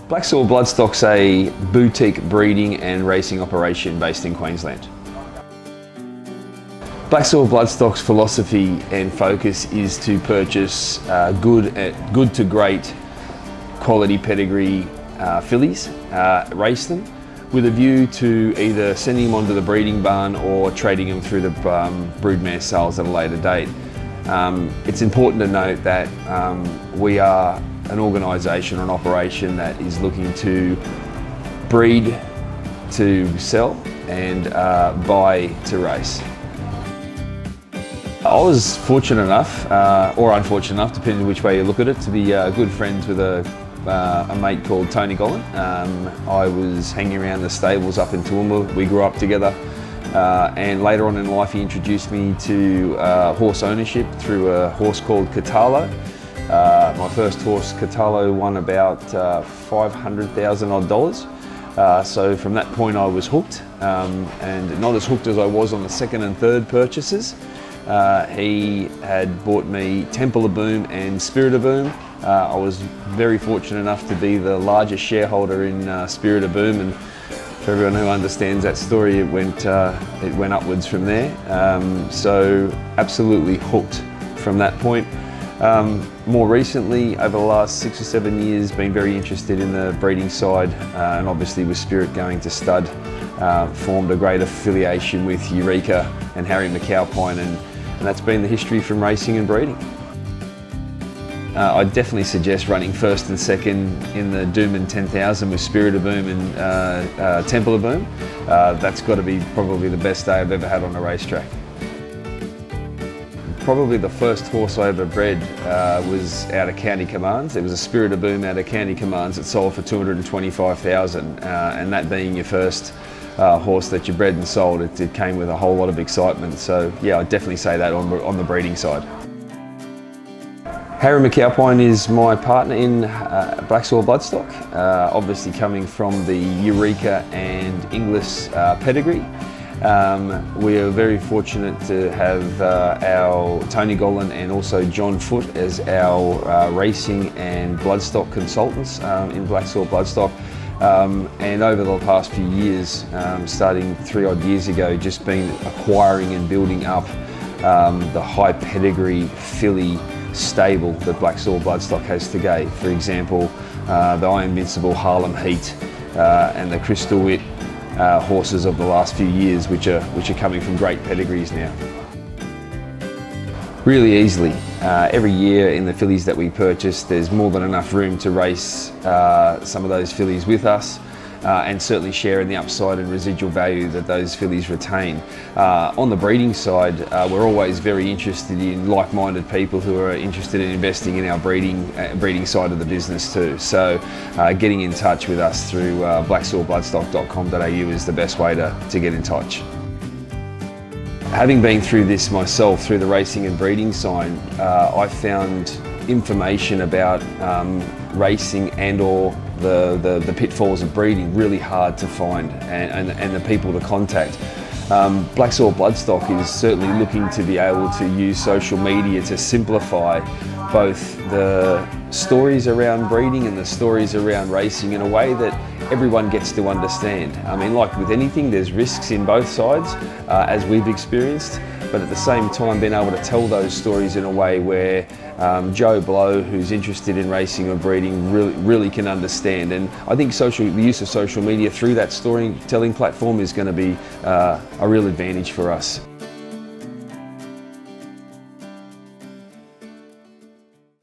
Black Soil Bloodstock's a boutique breeding and racing operation based in Queensland. Black Soil Bloodstock's philosophy and focus is to purchase good to great quality pedigree fillies, race them with a view to either sending them onto the breeding barn or trading them through the broodmare sales at a later date. It's important to note that we are an organisation or an operation that is looking to breed to sell and buy to race. I was fortunate enough, or unfortunate enough, depending on which way you look at it, to be good friends with a mate called Tony Gollan. I was hanging around the stables up in Toowoomba. We grew up together, and later on in life he introduced me to horse ownership through a horse called Catalo. My first horse, Catalo, won about $500,000 odd. So from that point I was hooked, and not as hooked as I was on the second and third purchases. He had bought me Temple of Boom and Spirit of Boom. I was very fortunate enough to be the largest shareholder in Spirit of Boom, and for everyone who understands that story, it went upwards from there. So absolutely hooked from that point. More recently, over the last 6 or 7 years, been very interested in the breeding side, and obviously with Spirit going to stud, formed a great affiliation with Eureka and Harry McAlpine, and that's been the history from racing and breeding. I'd definitely suggest running first and second in the Doomben 10,000 with Spirit of Boom and Temple of Boom. That's got to be probably the best day I've ever had on a racetrack. Probably the first horse I ever bred was out of County Commands. It was a Spirit of Boom out of County Commands that sold for $225,000, and that being your first horse that you bred and sold, it came with a whole lot of excitement. So yeah, I'd definitely say that on the breeding side. Harry McAlpine is my partner in Black Soil Bloodstock, obviously coming from the Eureka and Inglis pedigree. We are very fortunate to have our Tony Gollan and also John Foote as our racing and bloodstock consultants in Black Soil Bloodstock. And over the past few years, starting 3 odd years ago, just been acquiring and building up the high pedigree filly stable that Black Soil Bloodstock has today. For example, the I Invincible Harlem Heat and the Crystal Wit horses of the last few years, which are coming from great pedigrees now. Really easily. Every year in the fillies that we purchase, there's more than enough room to race some of those fillies with us, and certainly share in the upside and residual value that those fillies retain. On the breeding side, we're always very interested in like-minded people who are interested in investing in our breeding side of the business too. So getting in touch with us through blacksoilbloodstock.com.au is the best way to get in touch. Having been through this myself, through the racing and breeding side, I found information about racing and or the pitfalls of breeding really hard to find, and the people to contact. Black Soil Bloodstock is certainly looking to be able to use social media to simplify both the stories around breeding and the stories around racing in a way that everyone gets to understand. I mean, like with anything, there's risks in both sides, as we've experienced, but at the same time being able to tell those stories in a way where Joe Blow, who's interested in racing or breeding, really can understand. And I think the use of social media through that storytelling platform is going to be a real advantage for us.